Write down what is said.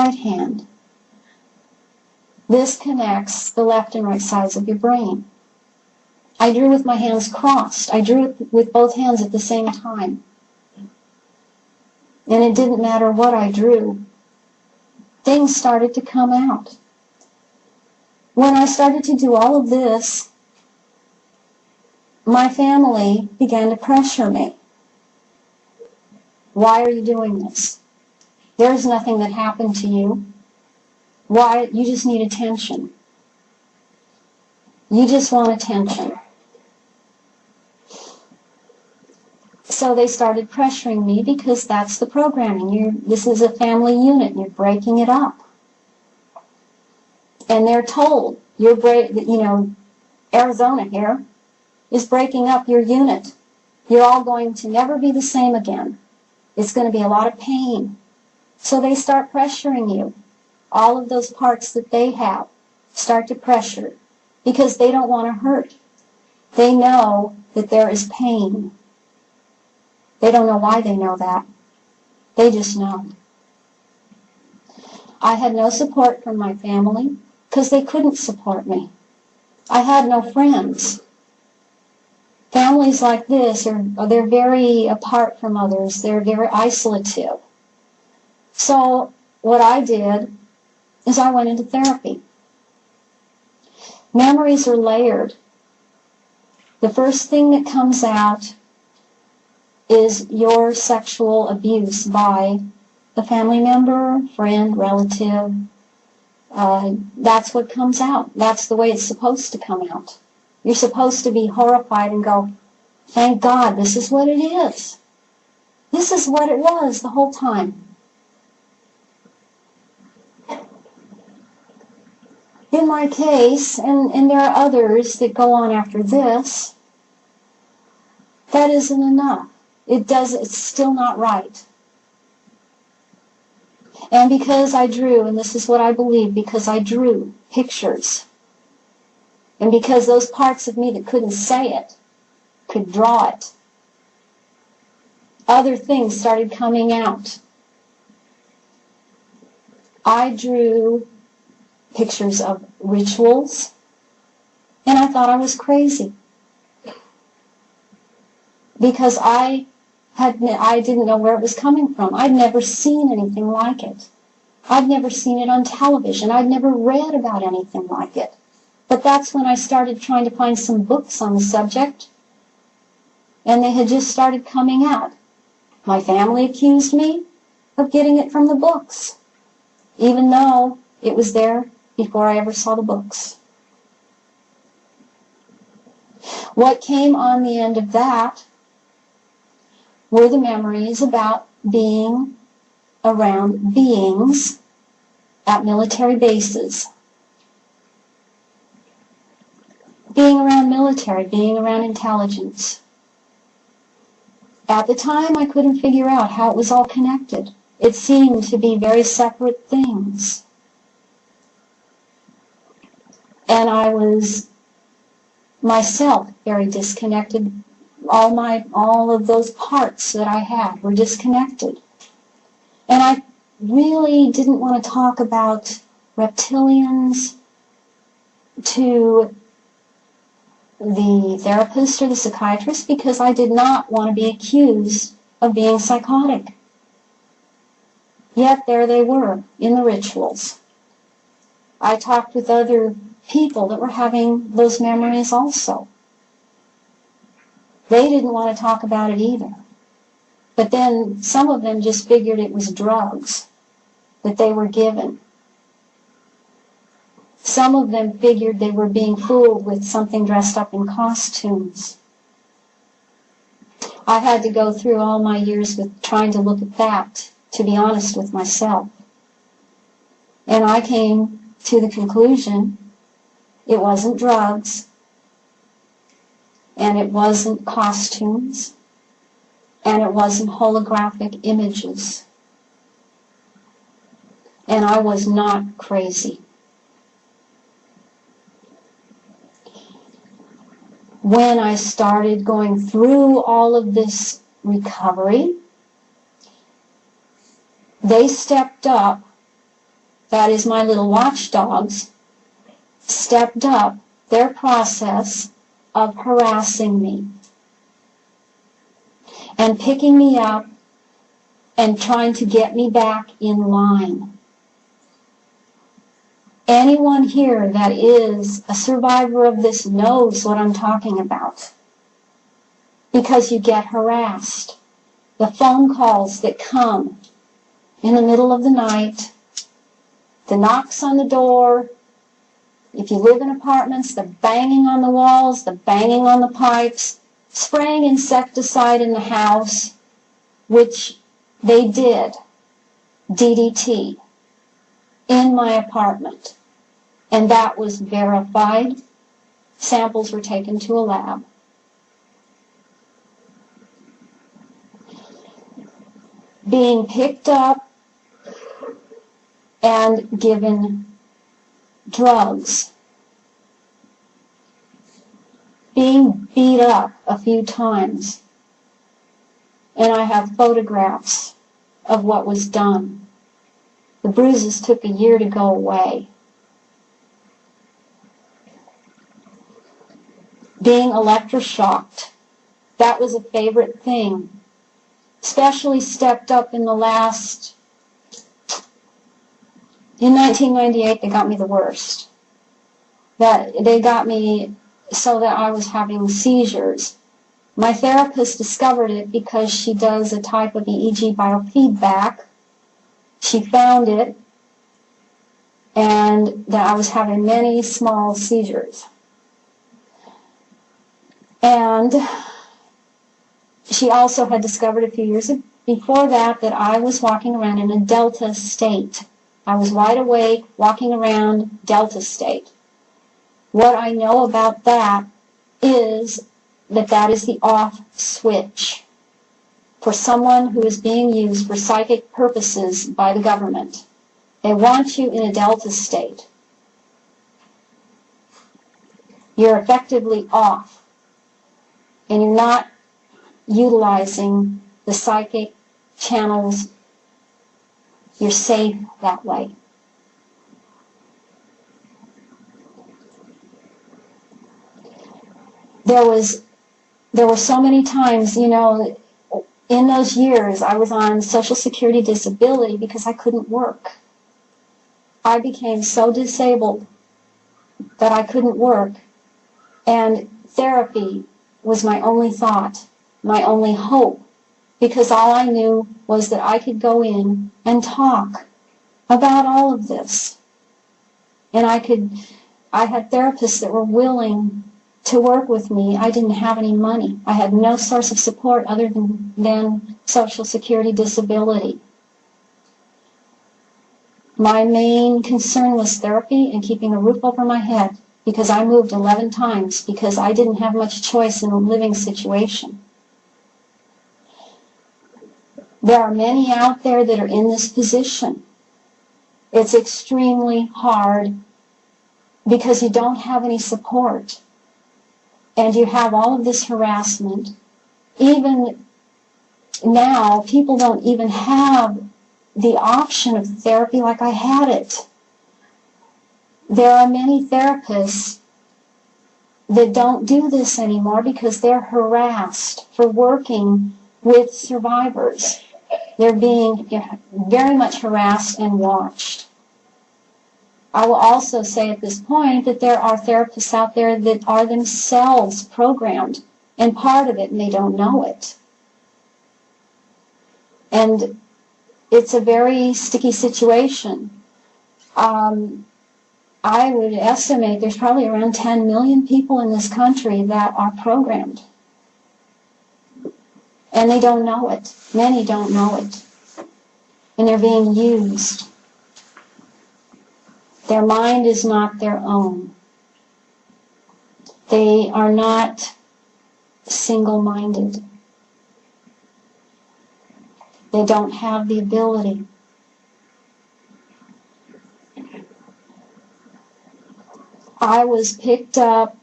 right hand. This connects the left and right sides of your brain. I drew with my hands crossed. I drew it with both hands at the same time. And it didn't matter what I drew. Things started to come out. When I started to do all of this, my family began to pressure me. Why are you doing this? There's nothing that happened to you. Why? You just need attention. You just want attention. So they started pressuring me because that's the programming. This is a family unit, and you're breaking it up. And they're told, Arizona here is breaking up your unit. You're all going to never be the same again. It's going to be a lot of pain. So they start pressuring you. All of those parts that they have start to pressure because they don't want to hurt. They know that there is pain. They don't know why they know that. They just know. I had no support from my family because they couldn't support me. I had no friends. Families like this, they're very apart from others. They're very isolative. So what I did is I went into therapy. Memories are layered. The first thing that comes out is your sexual abuse by a family member, friend, relative. That's what comes out. That's the way it's supposed to come out. You're supposed to be horrified and go, thank God, this is what it is. This is what it was the whole time. In my case, and there are others that go on after this, that isn't enough. It's still not right. And because I drew, and this is what I believe, because I drew pictures, and because those parts of me that couldn't say it could draw it, other things started coming out. I drew pictures of rituals, and I thought I was crazy. Because I didn't know where it was coming from. I'd never seen anything like it. I'd never seen it on television. I'd never read about anything like it. But that's when I started trying to find some books on the subject, and they had just started coming out. My family accused me of getting it from the books, even though it was there before I ever saw the books. What came on the end of that were the memories about being around beings at military bases. Being around military, being around intelligence. At the time, I couldn't figure out how it was all connected. It seemed to be very separate things. And I was myself very disconnected. All of those parts that I had were disconnected. And I really didn't want to talk about reptilians to the therapist or the psychiatrist because I did not want to be accused of being psychotic. Yet there they were in the rituals. I talked with other people that were having those memories also. They didn't want to talk about it either. But then some of them just figured it was drugs that they were given. Some of them figured they were being fooled with something dressed up in costumes. I had to go through all my years with trying to look at that, to be honest with myself. And I came to the conclusion it wasn't drugs, and it wasn't costumes, and it wasn't holographic images. And I was not crazy. When I started going through all of this recovery, they stepped up that is my little watchdogs, stepped up their process of harassing me and picking me up and trying to get me back in line. Anyone here that is a survivor of this knows what I'm talking about, because you get harassed. The phone calls that come in the middle of the night, the knocks on the door, if you live in apartments, the banging on the walls, the banging on the pipes, spraying insecticide in the house, which they did, DDT, in my apartment. And that was verified. Samples were taken to a lab. Being picked up and given drugs. Being beat up a few times. And I have photographs of what was done. The bruises took a year to go away. Being electroshocked. That was a favorite thing. Especially stepped up in the last, in 1998, they got me the worst. They got me so that I was having seizures. My therapist discovered it because she does a type of EEG biofeedback. She found it, and that I was having many small seizures. And she also had discovered a few years before that I was walking around in a delta state. I was wide awake, walking around delta state. What I know about that is that is the off switch for someone who is being used for psychic purposes by the government. They want you in a delta state. You're effectively off, and you're not utilizing the psychic channels. You're safe that way. There were so many times, in those years I was on Social Security disability because I couldn't work. I became so disabled that I couldn't work, and therapy was my only thought, my only hope, because all I knew was that I could go in and talk about all of this. And I had therapists that were willing to work with me. I didn't have any money. I had no source of support other than Social Security disability. My main concern was therapy and keeping a roof over my head, because I moved 11 times because I didn't have much choice in a living situation. There are many out there that are in this position. It's extremely hard because you don't have any support. And you have all of this harassment. Even now, people don't even have the option of therapy like I had it. There are many therapists that don't do this anymore because they're harassed for working with survivors. They're being very much harassed and watched. I will also say at this point that there are therapists out there that are themselves programmed and part of it, and they don't know it. And it's a very sticky situation. I would estimate there's probably around 10 million people in this country that are programmed. And they don't know it. Many don't know it. And they're being used. Their mind is not their own. They are not single-minded. They don't have the ability. I was picked up